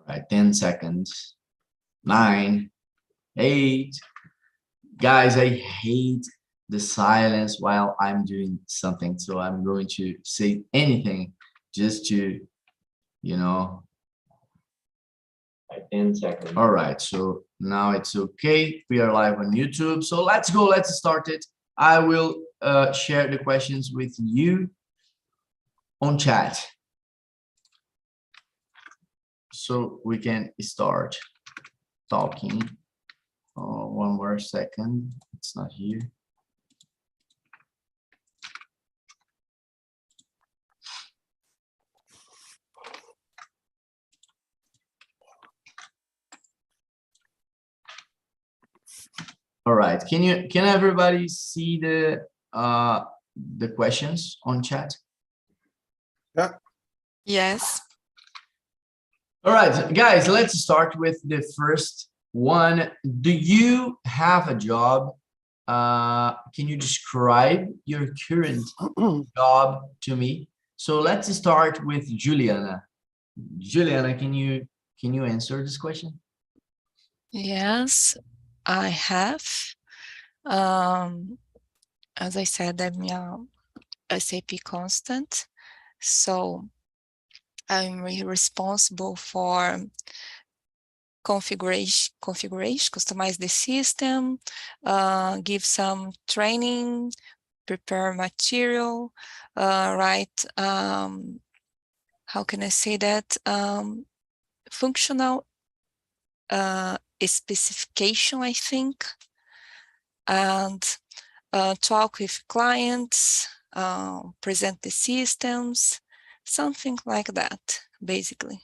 right, 10 seconds. 9, 8. Guys, I hate the silence while I'm doing something. So I'm going to say anything just to, you know. 10 seconds. All right, so now it's okay. We are live on YouTube. So let's go. Let's start it. I will share the questions with you on chat. So we can start talking. One more second. It's not here. All right. Can everybody see the questions on chat? Yeah. Yes. All right, guys, let's start with the first one. Do you have a job? Can you describe your current job to me? So let's start with Juliana. Juliana, can you answer this question? Yes, I have. As I said, I'm a SAP constant, so I'm responsible for configuration, customize the system, give some training, prepare material, write, how can I say that, functional specification, I think, and talk with clients, present the systems, something like that, basically.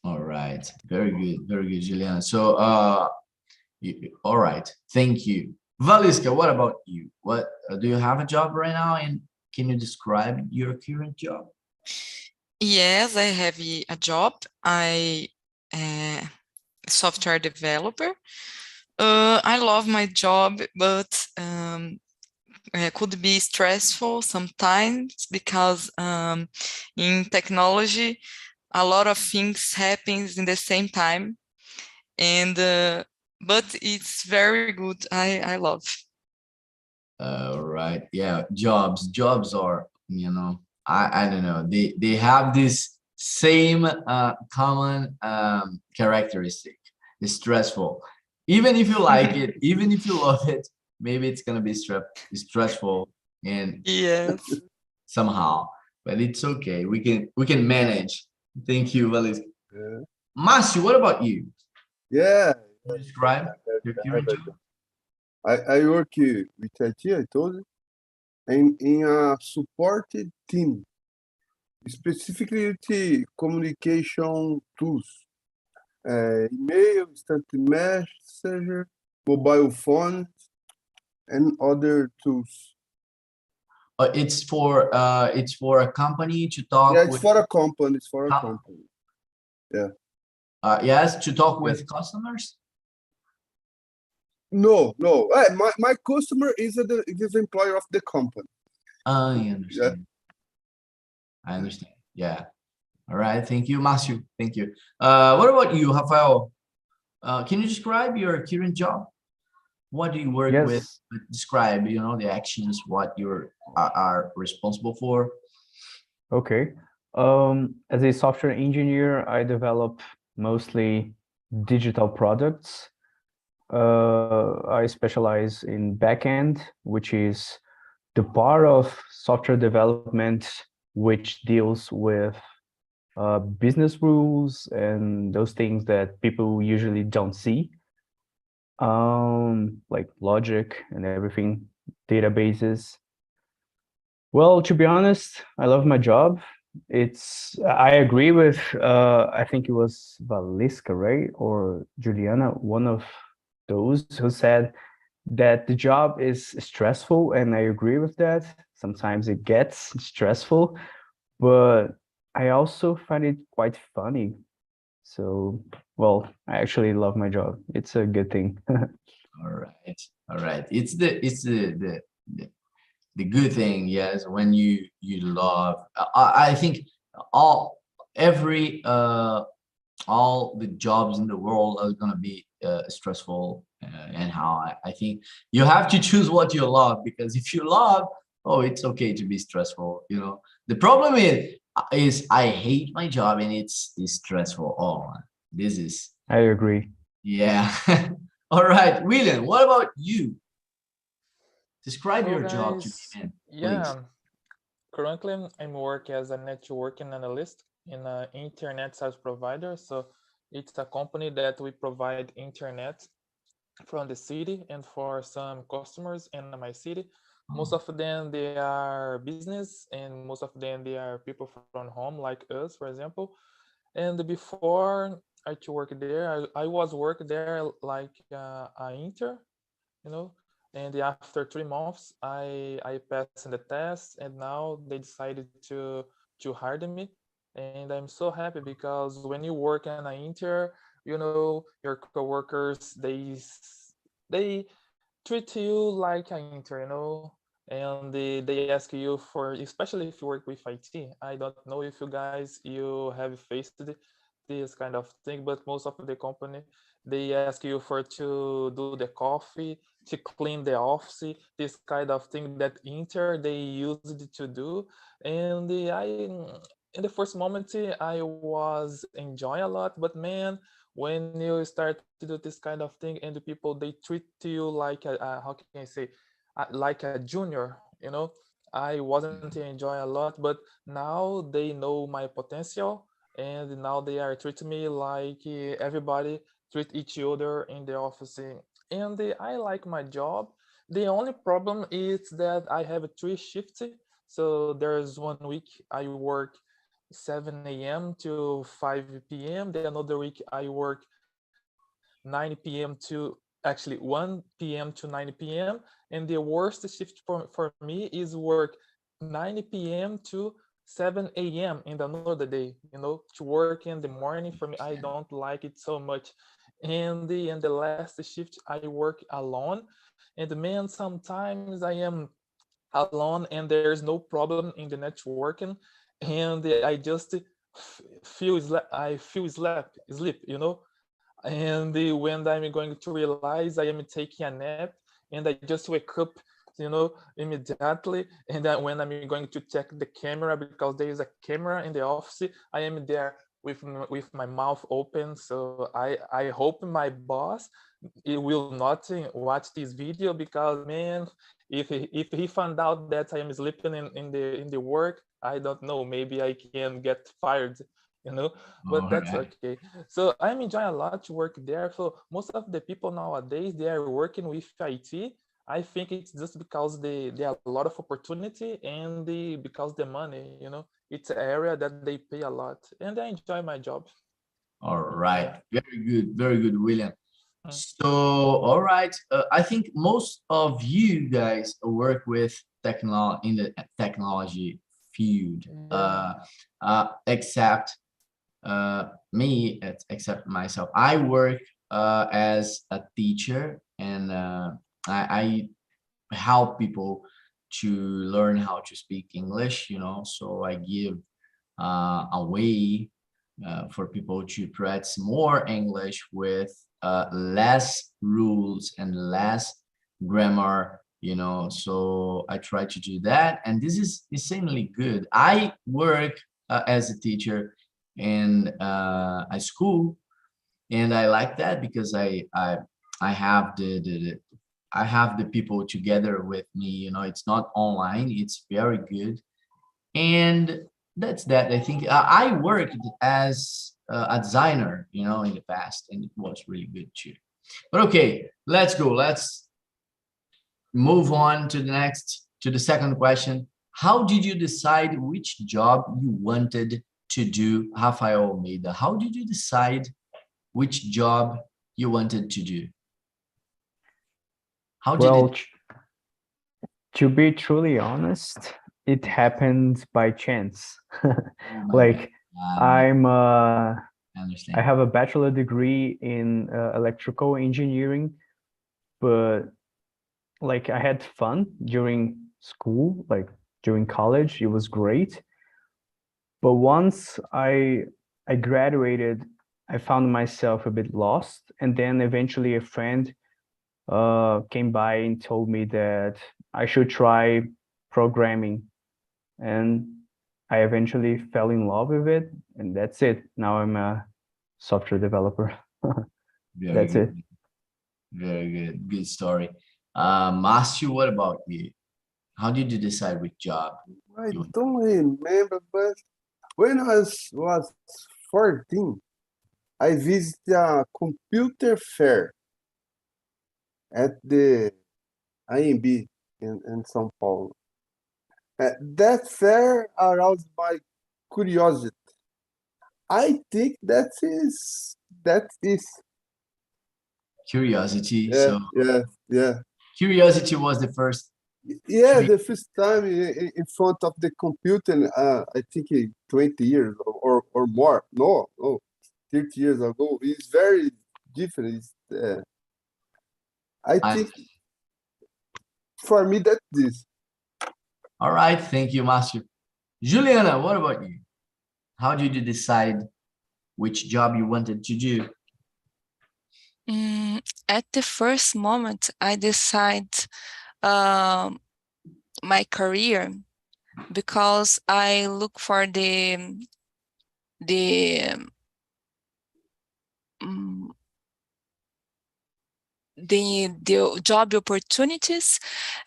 All right, very good, Juliana. So, all right, thank you. Valiska, what about you? What do you have a job right now, and can you describe your current job? Yes, I have a job. I software developer. I love my job, but it could be stressful sometimes because in technology, a lot of things happens in the same time, and but it's very good. I love. Right, yeah, jobs are, you know, I don't know, they have this same common characteristic. It's stressful. Even if you like it, even if you love it, maybe it's gonna be stressful and Yes. somehow, but it's okay. We can manage. Thank you, Valis. Yeah. Márcio, what about you? Yeah. Can you describe your current job? I work with IT, I told you, and in a support team, specifically with communication tools, email, instant messenger, mobile phone, and other tools. It's for a company to talk Yeah, it's with. for a company. It's for a company. Yeah. Yes, to talk with customers. No. My customer is the employer of the company. I understand. I understand. Yeah. All right. Thank you, Márcio. Thank you. What about you, Rafael? Can you describe your current job? What do you work with? Describe, you know, the actions, what you are responsible for. Okay. As a software engineer, I develop mostly digital products. I specialize in backend, which is the part of software development which deals with business rules and those things that people usually don't see, like logic and everything, databases. Well, to be honest, I love my job. I agree with, I think it was Valiska, right? Or Juliana, one of those who said that the job is stressful, and I agree with that. Sometimes it gets stressful, but I also find it quite funny. So, well, I actually love my job. It's a good thing. All right. It's the good thing, yes, when you love. I think every all the jobs in the world are gonna be stressful, and how I think you have to choose what you love, because if you love, oh, it's okay to be stressful, you know. The problem is I hate my job and it's stressful. Oh, this is, I agree. yeah. All right, William, what about you? Describe Hello your job to me, guys. man, please. Yeah, currently I'm working as a networking analyst in an internet service provider. So it's a company that we provide internet from the city and for some customers in my city. Most of them they are business and most of them they are people from home like us, for example. And before I to work there, I was working there like a intern, you know. And after 3 months, I passed the test, and now they decided to hire me, and I'm so happy because when you work in an inter, you know your coworkers they treat you like an inter, you know, and they ask you for, especially if you work with IT. I don't know if you guys you have faced this kind of thing, but most of the company they ask you for to do the coffee, to clean the office, this kind of thing that inter they used to do. And I in the first moment I was enjoying a lot, but man, when you start to do this kind of thing and the people they treat you like how can I say, like a junior, you know, I wasn't enjoying a lot, but now they know my potential, and now they are treating me like everybody treat each other in the office. And I like my job. The only problem is that I have 3 shifts. So there's one week I work 7 a.m. to 5 p.m. The another week I work 9 p.m. to actually 1 p.m. to 9 p.m. And the worst shift for me is work 9 p.m. to 7 a.m. in another day, you know, to work in the morning for me, I don't like it so much. And the last shift I work alone. And man, sometimes I am alone and there's no problem in the networking, and I just I feel sleep, you know. And when I'm going to realize I am taking a nap, and I just wake up, you know, immediately. And then when I'm going to check the camera, because there is a camera in the office, I am there with my mouth open. So I hope my boss he will not watch this video, because man, if he found out that I am sleeping in the work, I don't know, maybe I can get fired, you know. But All that's right. okay. So I'm enjoying a lot to work there. So most of the people nowadays they are working with IT. I think it's just because there are a lot of opportunity, and because the money, you know, it's an area that they pay a lot, and I enjoy my job. All Yeah. right. Very good, William. So, all right. I think most of you guys work with technology in the technology field, Yeah. except me, except myself. I work as a teacher, and I help people to learn how to speak English. You know, so I give a way for people to practice more English with less rules and less grammar, you know. So I try to do that, and this is insanely good. I work as a teacher in a school, and I like that because I have I have the people together with me. You know, it's not online. It's very good, and that's that. I think I worked as a designer, you know, in the past, and it was really good too. But okay, let's go. Let's move on to the second question. How did you decide which job you wanted to do, Rafael Almeida? How did you decide which job you wanted to do? How did Well, it? to be truly honest, it happened by chance. Oh my God, Like I'm I I understand. have a bachelor degree in electrical engineering, but like I had fun during school, like during college, it was great. But once I graduated, I found myself a bit lost, and then eventually a friend came by and told me that I should try programming, and I eventually fell in love with it, and that's it. Now I'm a software developer. Very That's it. good. Very good. Good story. Matthew, what about you? How did you decide which job? I You- don't remember, but when I was 14, I visited a computer fair at the IMB in São Paulo. That fair aroused my curiosity. I think that is Curiosity. yeah, So yeah. curiosity was the first. Yeah, Three. the first time in front of the computer, I think 20 years or more. No, 30 years ago. It's very different. I I- think for me that's this. All right. Thank you, Matthew. Juliana, what about you? How did you decide which job you wanted to do? At the first moment, I decide my career because I look for the um, the job opportunities,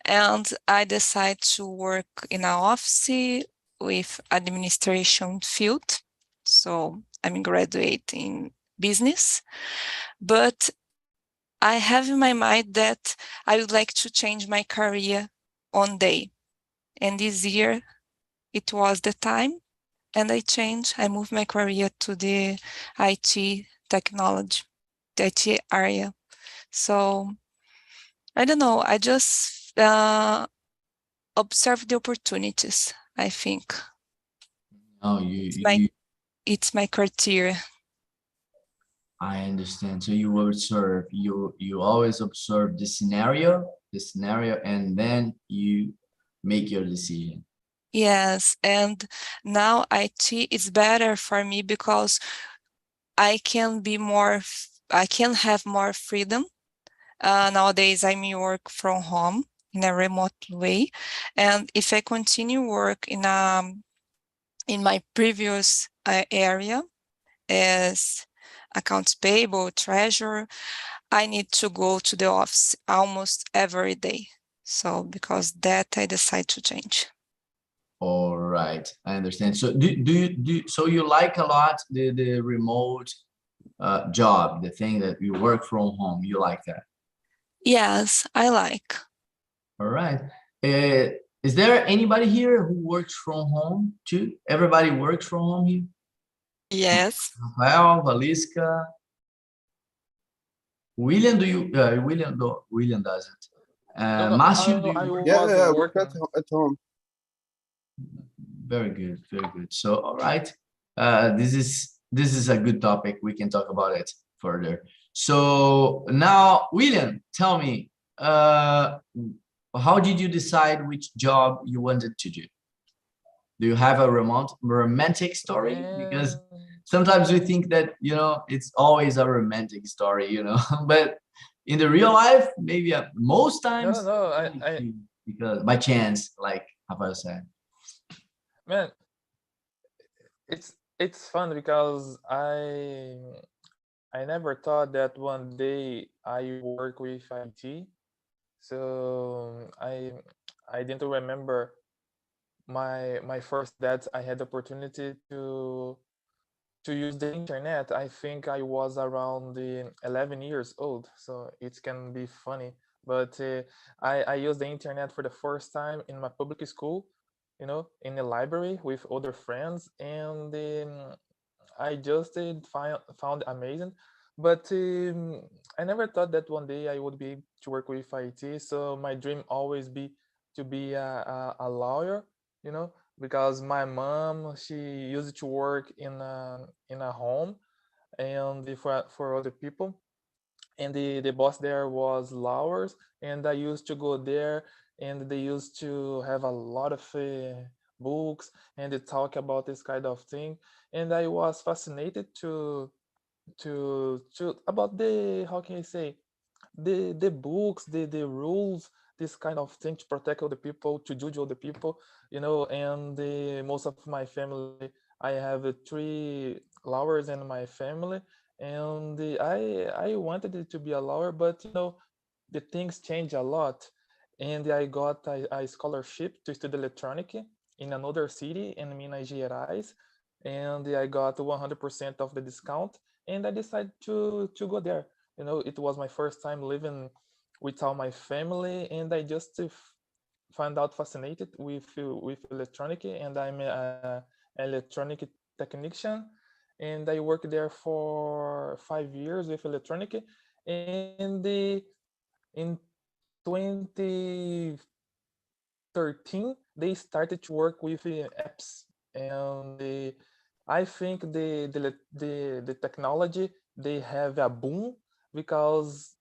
and I decide to work in an office with administration field. So I'm graduating business, but I have in my mind that I would like to change my career one day. And this year it was the time, and I moved my career to the IT technology, the IT area. So I don't know, I just observe the opportunities, I think. Oh, It's my criteria. I understand. So you observe, you always observe the scenario, and then you make your decision. Yes, and now IT is better for me because I can have more freedom. Nowadays, I work from home in a remote way, and if I continue work in my previous area as accounts payable, treasurer, I need to go to the office almost every day. So because that, I decide to change. All right, I understand. So so you like a lot the remote job, the thing that you work from home, you like that? Yes, I like. All right. Is there anybody here who works from home too? Everybody works from home here? Yes. Rafael, Valisca, William, William doesn't. No, Matthew, do you I work? was Yeah, I work working. at home. Very good, very good. So, all right, this is a good topic. We can talk about it further. So now, William, tell me, how did you decide which job you wanted to do? Do you have a romantic story? Because sometimes we think that, it's always a romantic story, but in the real life, maybe most times, because by chance, like Rafael said. Man, it's fun because I never thought that one day I work with IT. So I didn't remember my first that I had the opportunity to use the internet. I think I was around 11 years old, so it can be funny. But I used the internet for the first time in my public school, in the library with other friends, and I just found amazing. But I never thought that one day I would be to work with IT. So my dream always be to be a lawyer, because my mom, she used to work in a home and for other people, and the boss there was lawyers, and I used to go there, and they used to have a lot of books, and they talk about this kind of thing, and I was fascinated about the, how can I say, the books, the rules, this kind of thing to protect all the people, to judge all the people, and most of my family, I have 3 lawyers in my family, and I wanted it to be a lawyer, but the things change a lot, and I got a scholarship to study electronic in another city in Minas Gerais, and I got 100% of the discount, and I decided to go there. It was my first time living without my family, and I just found out fascinated with electronic, and I'm a electronic technician, and I worked there for 5 years with electronic, and in 2013 they started to work with apps, and I think the technology, they have a boom, because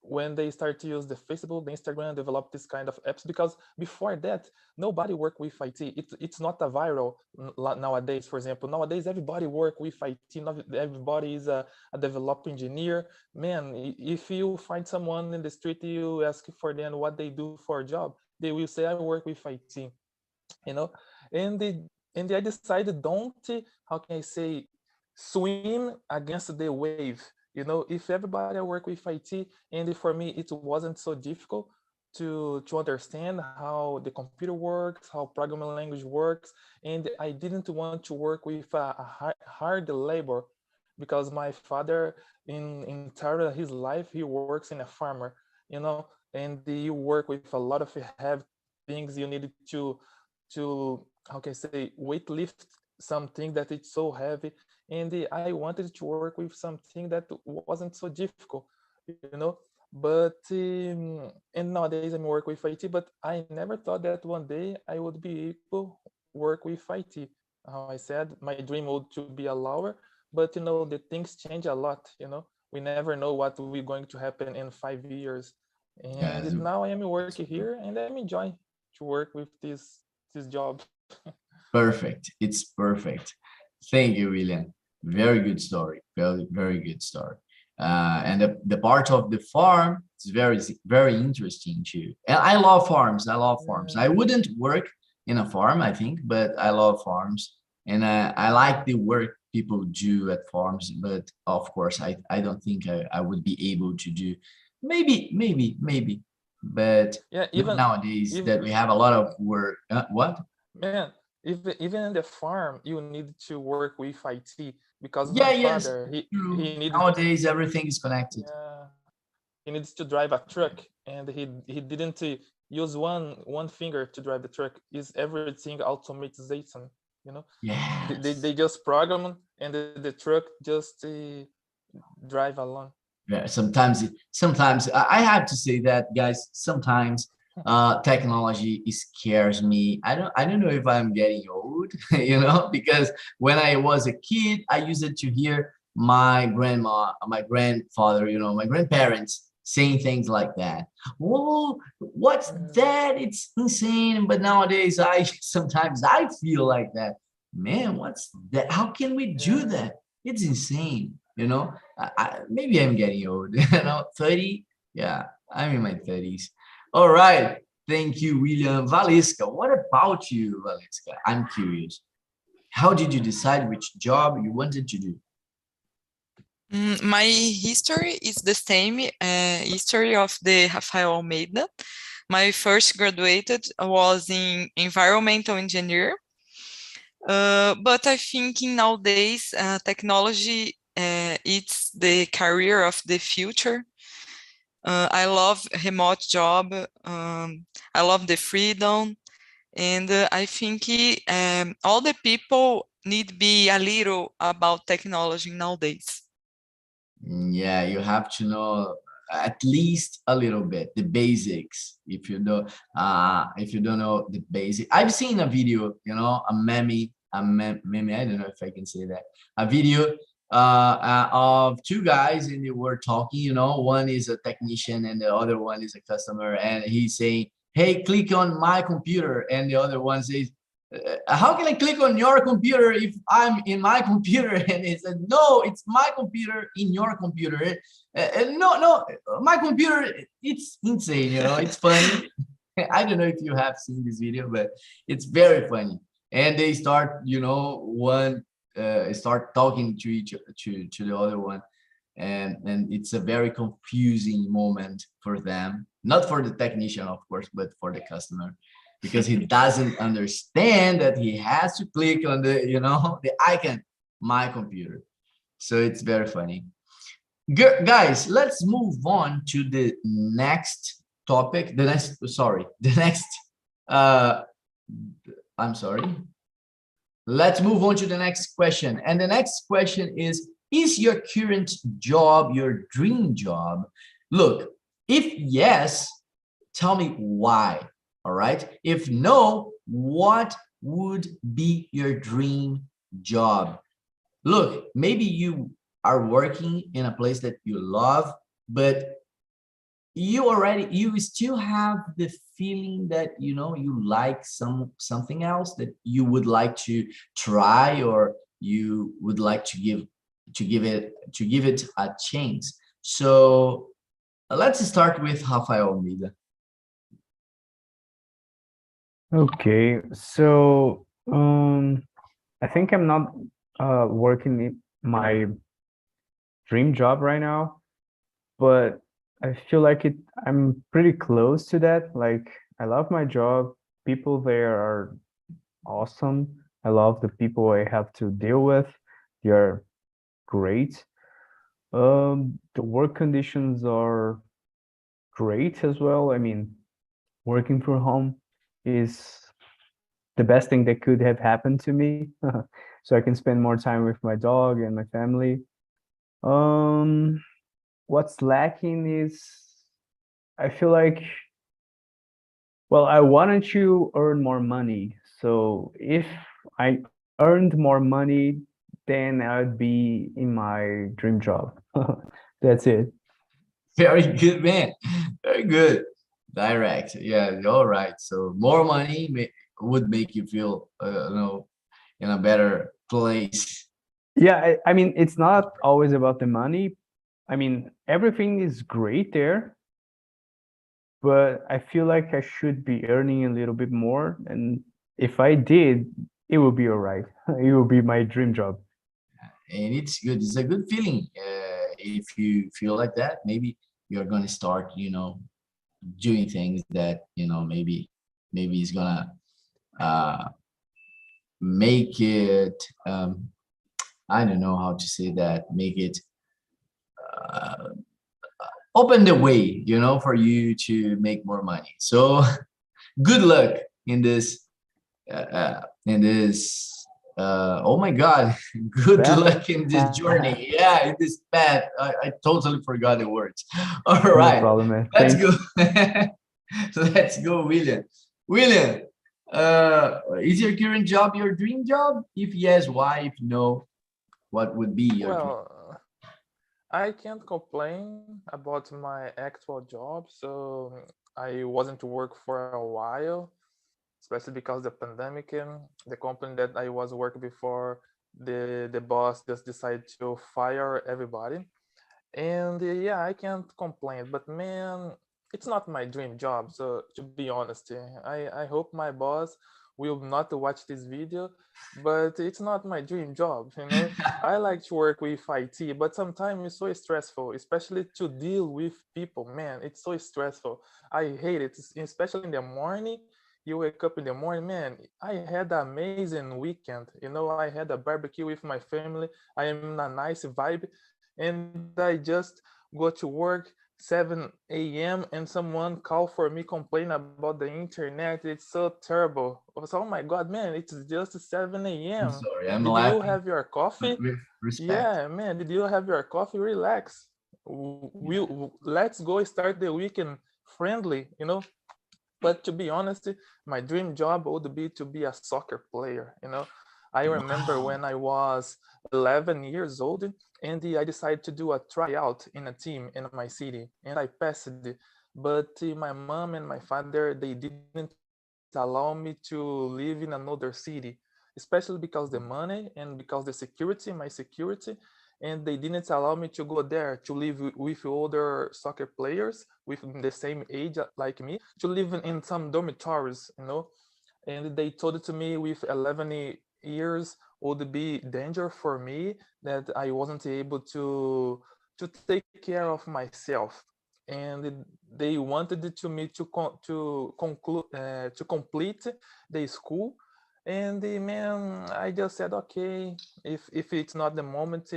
when they start to use the Facebook, the Instagram, develop this kind of apps, because before that nobody worked with IT. It's not a viral nowadays. For example, nowadays everybody work with IT. Not everybody is a developer engineer. Man, if you find someone in the street, you ask for them what they do for a job, they will say, I work with IT. you know and I decided, don't, how can I say, swim against the wave. If everybody work with IT, and for me it wasn't so difficult to understand how the computer works, how programming language works, and I didn't want to work with a hard labor, because my father, in entire his life, he works in a farmer, and you work with a lot of heavy things. You need to how can I say, weight lift something that it's so heavy, and I wanted to work with something that wasn't so difficult, but and nowadays I'm work with IT, but I never thought that one day I would be able work with IT. How I said, my dream would to be a lawyer, but the things change a lot. We never know what will going to happen in 5 years, Yes, and now I am working here, and I'm enjoying to work with this job. perfect. It's perfect. Thank you, William. Very good story. Very, very good story. And the part of the farm is very, very interesting too. And I love farms. I love farms. I wouldn't work in a farm, I think, but I love farms. And I like the work people do at farms. But of course, I don't think I would be able to do. Maybe. But Yeah, not even nowadays if that we have a lot of work. What? man, even in the farm, you need to work with IT, because my Yeah, yes, father, he true. needed, Nowadays, everything is connected. yeah, he needs to drive a truck, and he didn't use one finger to drive the truck. Is everything automatization, you know? They Yes. just program, and the truck just drive along. Yeah, sometimes I have to say that, guys, sometimes technology scares me. I don't know if I'm getting old, because when I was a kid, I used it to hear my grandma, my grandfather, my grandparents saying things like that. Whoa, what's that? It's insane. But nowadays, I sometimes I feel like that. Man, what's that? How can we do Yeah. that? It's insane. Maybe I'm getting old, 30. Yeah, I'm in my 30s. All right. Thank you, William. Valisca, what about you, Valisca? I'm curious. How did you decide which job you wanted to do? My history is the same history of the Rafael Almeida. My first graduated was in environmental engineer, but I think in nowadays technology it's the career of the future. I love remote job. I love the freedom, and I think all the people need be a little about technology nowadays. Yeah, you have to know at least a little bit the basics. If you don't know the basic, I've seen a video, a meme. I don't know if I can say that. A video of two guys, and they were talking. One is a technician and the other one is a customer, and he's saying, "Hey, click on my computer," and the other one says, how can I click on your computer if I'm in my computer? And he said, no, it's my computer in your computer. No, my computer, it's insane, you know, it's funny. I don't know if you have seen this video, but it's very funny. And they start, you know, one start talking to to the other one, and it's a very confusing moment for them, not for the technician, of course, but for the customer, because he doesn't understand that he has to click on the, you know, the icon, my computer. So it's very funny. Guys, let's move on to the next topic. The next, I'm sorry. Let's move on to the next question. And the next question is your current job your dream job? Look, if yes, tell me why, all right? If no, what would be your dream job? Look, maybe you are working in a place that you love, but you still have the feeling that, you know, you like something else that you would like to try, or you would like to give it a chance. So let's start with Rafael Almeida. Okay, so I think I'm not working in my dream job right now, but I feel like I'm pretty close to that. Like, I love my job. People there are awesome. I love the people I have to deal with. They're great. The work conditions are great as well. I mean, working from home is the best thing that could have happened to me. So I can spend more time with my dog and my family. What's lacking is, I feel like, well, I wanted to earn more money. So if I earned more money, then I would be in my dream job. That's it. Very good, man. Very good. Direct. Yeah, all right. So more money would make you feel, you know, in a better place. Yeah, I mean, it's not always about the money. I mean, everything is great there, but I feel like I should be earning a little bit more. And if I did, it would be all right. It would be my dream job. And it's good. It's a good feeling. If you feel like that, maybe you're going to start, you know, doing things that, you know, maybe it's gonna make it, I don't know how to say that, make it open the way, you know, for you to make more money. So good luck in this oh my god, good Path? luck in this journey. Yeah, in this path. I totally forgot the words. All No right, problem, man. let's Thanks. go. Let's go, William. William, is your current job your dream job? If yes, why? If no, what would be your dream? Well, I can't complain about my actual job. So I wasn't to work for a while, especially because the pandemic. The company that I was working before, the boss just decided to fire everybody. And yeah, I can't complain, but man, it's not my dream job. So to be honest, I hope my boss will not watch this video, but it's not my dream job, you know. I like to work with IT, but sometimes it's so stressful, especially to deal with people. Man, it's so stressful. I hate it, especially in the morning. You wake up in the morning, man. I had an amazing weekend. You know, I had a barbecue with my family. I am in a nice vibe, and I just go to work 7 a.m. and someone call for me complain about the internet. It's so terrible. I was, oh my god, man, it's just 7 I'm a.m. sorry, I'm Did you laughing, have your but coffee? with respect. Yeah, man, did you have your coffee? Relax. Let's go start the weekend friendly, you know. But to be honest, my dream job would be to be a soccer player, you know. I remember Wow. when I was 11 years old, and I decided to do a tryout in a team in my city, and I passed it. But my mom and my father, they didn't allow me to live in another city, especially because the money and because the security, my security, and they didn't allow me to go there to live with other soccer players with the same age like me, to live in some dormitories, you know. And they told it to me with 11 years would be danger for me, that I wasn't able to take care of myself, and they wanted to me to conclude to complete the school. And man, I just said, okay, if it's not the moment,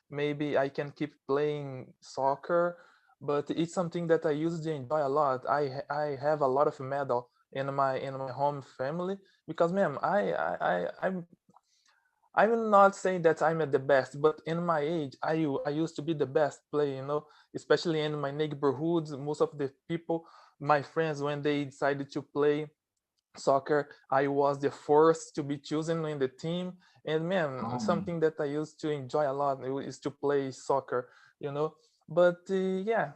maybe I can keep playing soccer, but it's something that I used to enjoy a lot. I have a lot of medal in my home family, because man, I'm not saying that I'm at the best, but in my age, I used to be the best player, you know, especially in my neighborhoods. Most of the people, my friends, when they decided to play soccer, I was the first to be chosen in the team. And man, Oh, something that I used to enjoy a lot is to play soccer, you know. But yeah,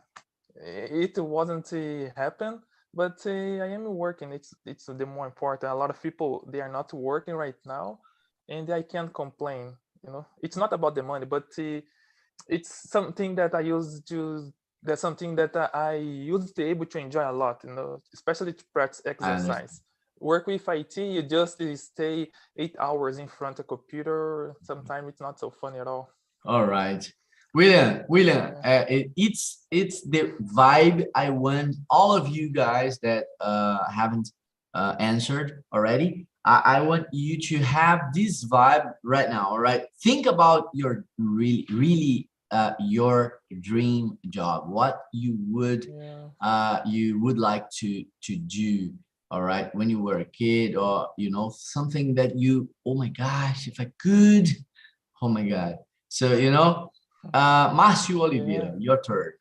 it wasn't happen. But I am working. It's the more important. A lot of people, they are not working right now, and I can't complain. You know, it's not about the money, but it's something that I used to. That's something that I used to be able to enjoy a lot. You know, especially to practice I understand. exercise. Work with IT, you just stay 8 hours in front of a computer. Sometimes it's not so funny at all. All right. William, Yeah. it's the vibe I want all of you guys that haven't answered already. I want you to have this vibe right now. All right. Think about your really your dream job. What Yeah. you would like to do. All right, when you were a kid, or you know, something that you, oh my gosh, if I could, oh my God. So, you know, Márcio Yeah. Oliveira, your turn.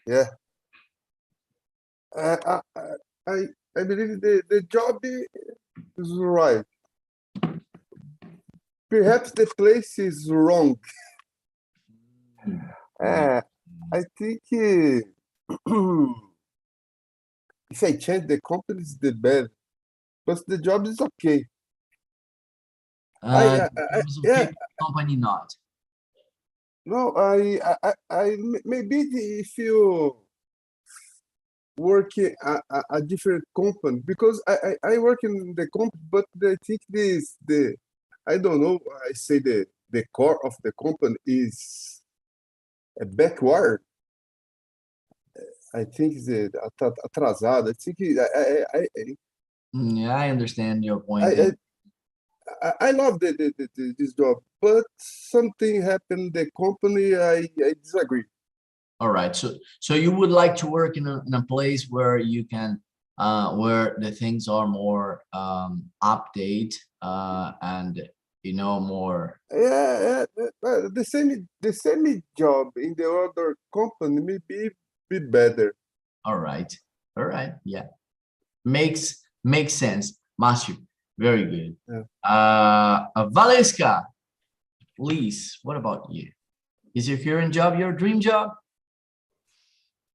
Yeah. Uh, I, I, I I believe the job is right. Perhaps the place is wrong. Uh, I think if I change the company, it's the best, but the job is okay. Jobs okay, Yeah, company not. no, maybe if you work in a different company, because I work in the company, but I think I don't know, I say the core of the company is a backward. I think it's atrasado. I think Yeah, I understand your I, point. I, I love this job, but something happened the company. I disagree. All right, so you would like to work in a place where you can where the things are more update and you know more. Yeah, the same job in the other company maybe be better. All right, all right, yeah, makes sense, Matthew. Very good. Yeah. Valeska, please, what about you? Is your current job your dream job?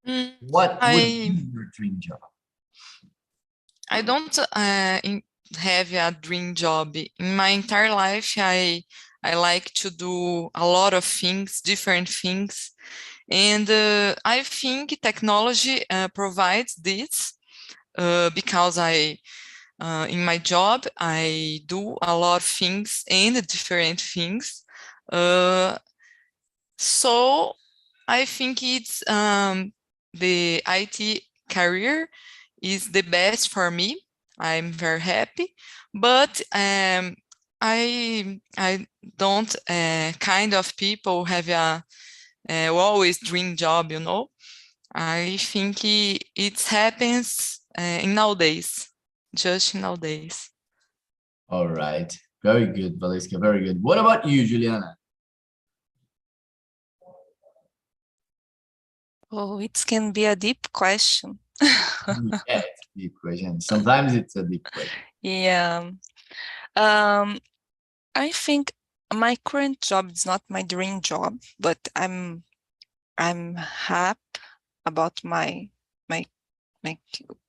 Mm, What would I be your dream job? I don't have a dream job. In my entire life, I like to do a lot of things, different things, and I think technology provides this because in my job I do a lot of things and different things. Uh, so I think it's the IT career is the best for me. I'm very happy, but I don't kind of people have a always dream job, you know. I think it happens in nowadays, just nowadays. All right. Very good, Valeska. Very good. What about you, Juliana? Oh, it can be a deep question. Yeah, it's a deep question. Sometimes it's a deep question. Yeah. Um, I think my current job is not my dream job, but I'm happy about my my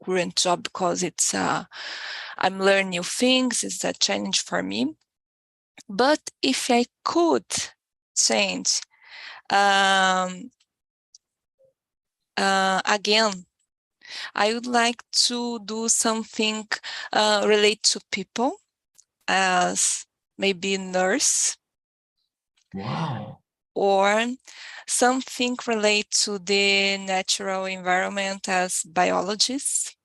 current job because it's I'm learning new things. It's a challenge for me. But if I could change again, I would like to do something related to people, as maybe nurse. Wow. Or something related to the natural environment as biologist.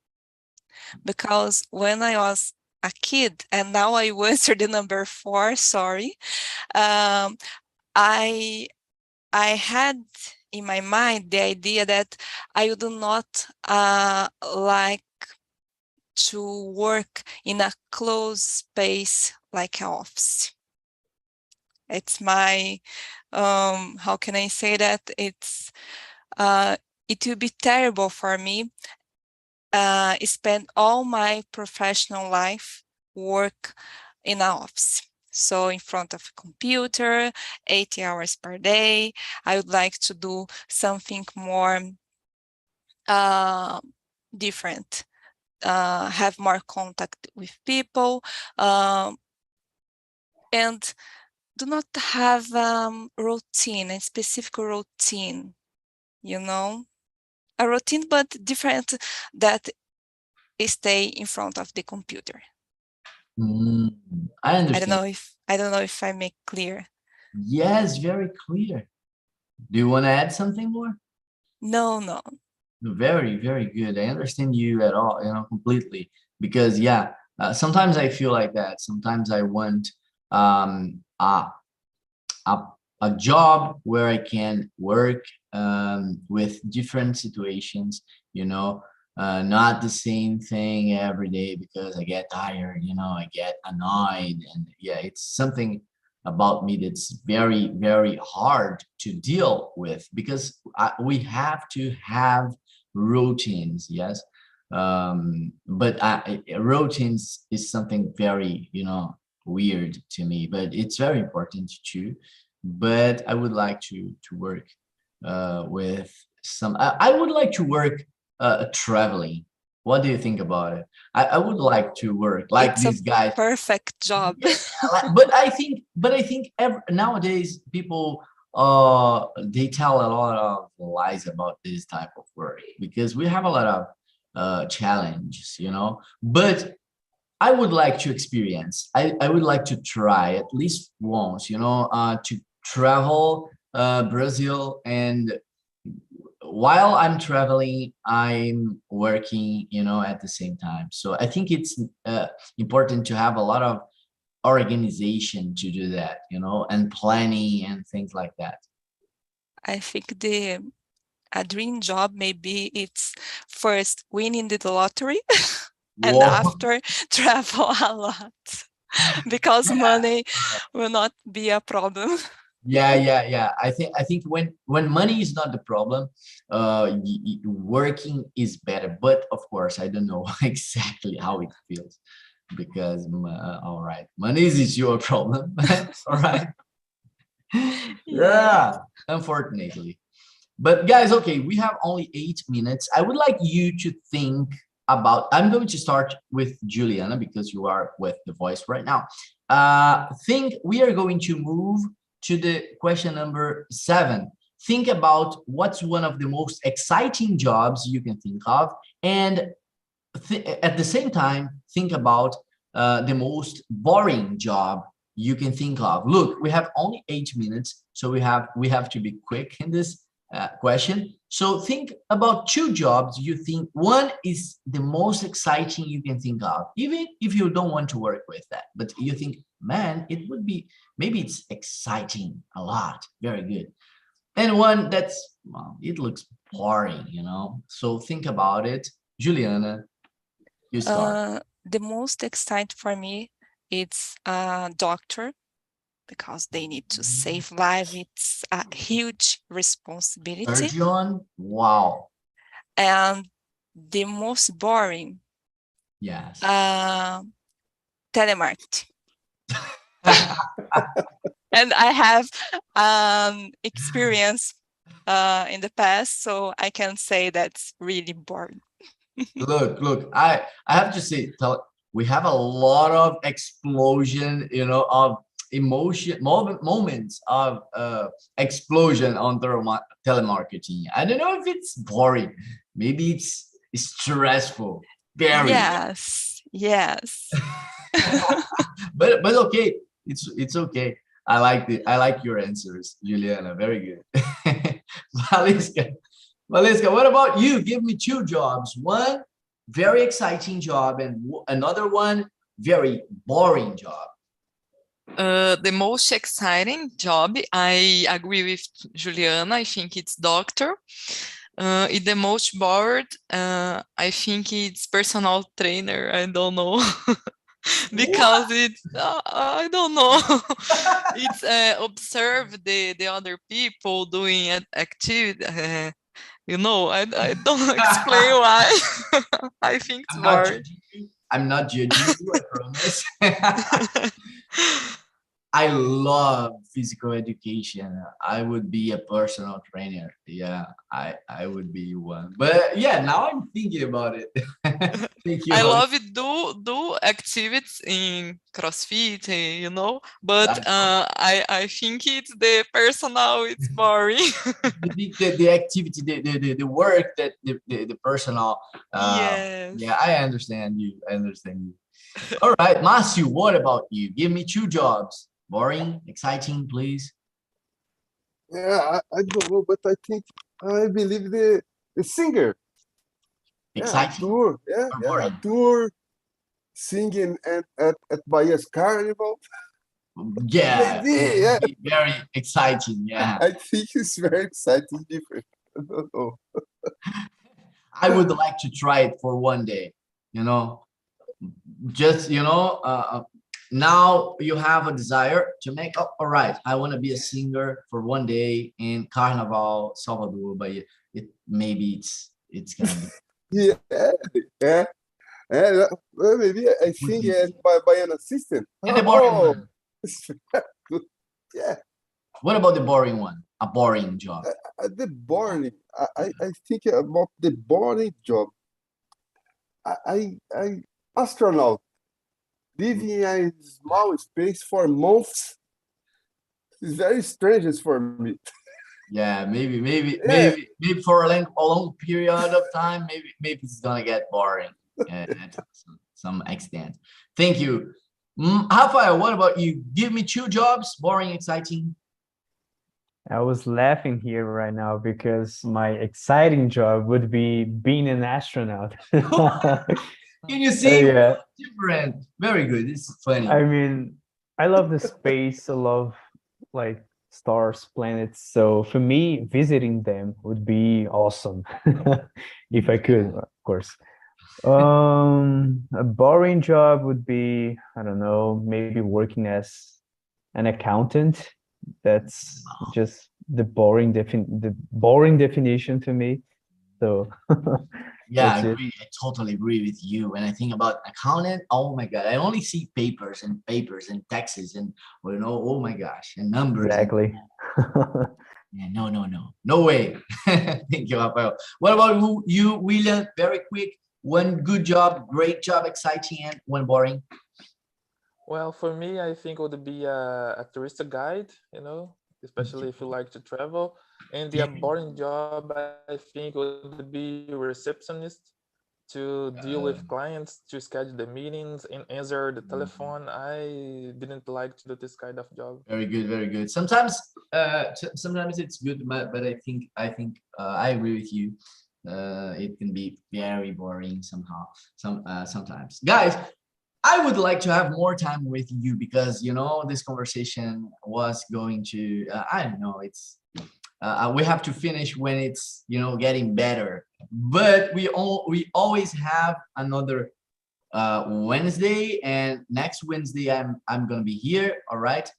Because when I was a kid, and now I will answer the number 4, sorry, I had in my mind the idea that I would not like to work in a closed space like an office. It's my, how can I say that? It's, it will be terrible for me spend all my professional life work in an office. So in front of a computer, 80 hours per day. I would like to do something more different, have more contact with people, and do not have routine, a specific routine, you know, a routine but different that stay in front of the computer. I understand. I don't know if I make clear. Yes, very clear. Do you want to add something more? No. Very, very good. I understand you at all, completely. Because yeah, sometimes I feel like that. Sometimes I want a job where I can work with different situations, not the same thing every day because I get tired, I get annoyed. And yeah, it's something about me that's very, very hard to deal with because we have to have routines, yes. But routines is something very, weird to me, but it's very important too. But I would like to work with some. I would like to work traveling. What do you think about it? I would like to work like It's these guys. Perfect job. Yeah, but I think nowadays people they tell a lot of lies about this type of work because we have a lot of challenges, But I would like to experience. I would like to try at least once, to travel Brazil, and while I'm traveling, I'm working, at the same time. So I think it's important to have a lot of organization to do that, and planning and things like that. I think a dream job maybe it's first winning the lottery and Whoa. after travel a lot because money will not be a problem. Yeah. I think when money is not the problem, working is better. But of course, I don't know exactly how it feels because all right, money is your problem. All right. Yeah, unfortunately. But guys, okay, we have only 8 minutes. I would like you to think about, I'm going to start with Juliana because you are with the voice right now. Think we are going to move to the question number 7. Think about what's one of the most exciting jobs you can think of. And at the same time, think about the most boring job you can think of. Look, we have only 8 minutes, so we have to be quick in this question. So think about 2 jobs you think one is the most exciting you can think of, even if you don't want to work with that, but you think, man, it would be, maybe it's exciting a lot, very good. And one that's, well, it looks boring, So think about it. Juliana, you start. The most exciting for me it's a doctor because they need to save lives. It's a huge responsibility. Surgeon, wow. And the most boring, Yes. telemarketing. And I have experience in the past, so I can say that's really boring. Look, I have to say, we have a lot of explosion, you know, of emotion moments of explosion on telemarketing. I don't know if it's boring, maybe it's stressful, very. Yes, yes. but okay, it's okay. I like your answers, Juliana. Very good. Valesca, what about you? Give me two jobs. One very exciting job and another one very boring job. The most exciting job, I agree with Juliana, I think it's doctor. The most bored, I think it's personal trainer, I don't know. Because it's, I don't know. It's observe the other people doing activity. You know, I don't explain why. I think it's boring. I'm not judging you, I promise. I love physical education. I would be a personal trainer. Yeah, I would be one. But yeah, now I'm thinking about it. Thank you. I love it. Do activities in CrossFit, you know. But I think it's the personal. It's boring. the activity, the work that the personal. Yes. Yeah, I understand you. I understand you. All right, Márcio, what about you? Give me two jobs. Boring, exciting, please. Yeah, I don't know, but I believe the singer. Exciting. Tour. Or boring? Tour, singing at Bahia's Carnival. Yeah, Maybe, yeah. Very exciting. Yeah, I think it's very exciting, different. I don't know. I would like to try it for one day. You know, just now you have a desire to make. Oh, all right, I want to be a singer for one day in Carnaval, Salvador, but maybe it's gonna be. Yeah. Well, maybe I sing by an assistant. And the boring one. Yeah. What about the boring one? A boring job. The boring. I think about the boring job. I astronaut living in a small space for months is very strange for me. Yeah, maybe for a long period of time, maybe it's gonna get boring to some extent. Thank you. Rafael, what about you? Give me two jobs, boring, exciting. I was laughing here right now because my exciting job would be being an astronaut. Can you see? Yeah. Different. Very good. It's funny. I mean, I love the space. I love like stars, planets. So for me, visiting them would be awesome if I could, of course. A boring job would be, I don't know, maybe working as an accountant. That's just the boring definition to me. So yeah, I that's it. agree. I totally agree with you. When I think about accountant, oh my god, I only see papers and taxes and oh my gosh, and numbers. Exactly. Yeah, no way. Thank you, Rafael. What about you, William? Very quick. One good job, great job, exciting, and one boring. Well, for me, I think it would be a tourist guide, especially if you like to travel. And the boring job, I think, would be receptionist, to deal with clients, to schedule the meetings and answer the telephone. I didn't like to do this kind of job. Very good, very good. Sometimes it's good, but I think I agree with you. It can be very boring sometimes. Guys, I would like to have more time with you because this conversation was going to I don't know, it's we have to finish when it's getting better, but we always have another Wednesday, and next Wednesday I'm gonna be here, all right,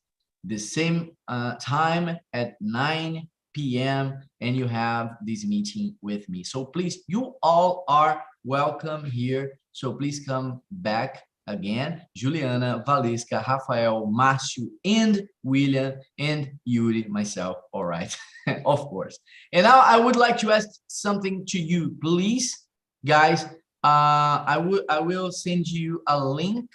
the same time at 9 p.m. and you have this meeting with me. So please, you all are welcome here, so please come back again. Juliana, Valesca, Rafael, Márcio, and William, and Yuri, myself, all right. Of course. And now I would like to ask something to you, please, guys. I will send you a link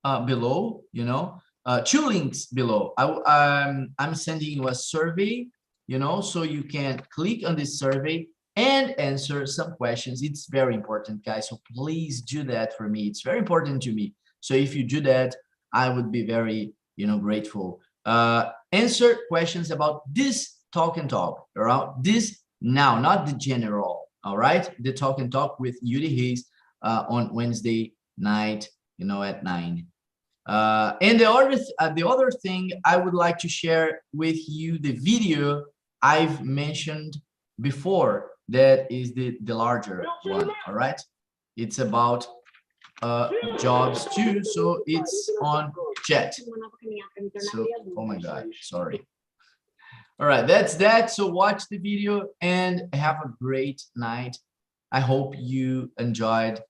below, you know, 2 links below. I'm sending you a survey, you know, so you can click on this survey and answer some questions. It's very important, guys. So please do that for me. It's very important to me. So if you do that, I would be very, you know, grateful. Answer questions about this talk and talk, around this now, not the general. All right, the talk and talk with Yuri Hayes on Wednesday night, you know, at 9. And the other thing I would like to share with you, the video I've mentioned before, that is the larger one. All right, it's about jobs too, so it's on chat. So, oh my god, sorry. All right, that's that. So watch the video and have a great night. I hope you enjoyed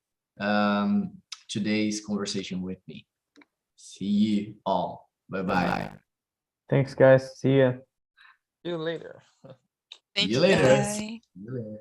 today's conversation with me. See you all. Bye-bye. Thanks, guys. See ya. See you later. See you later. Bye. See you later.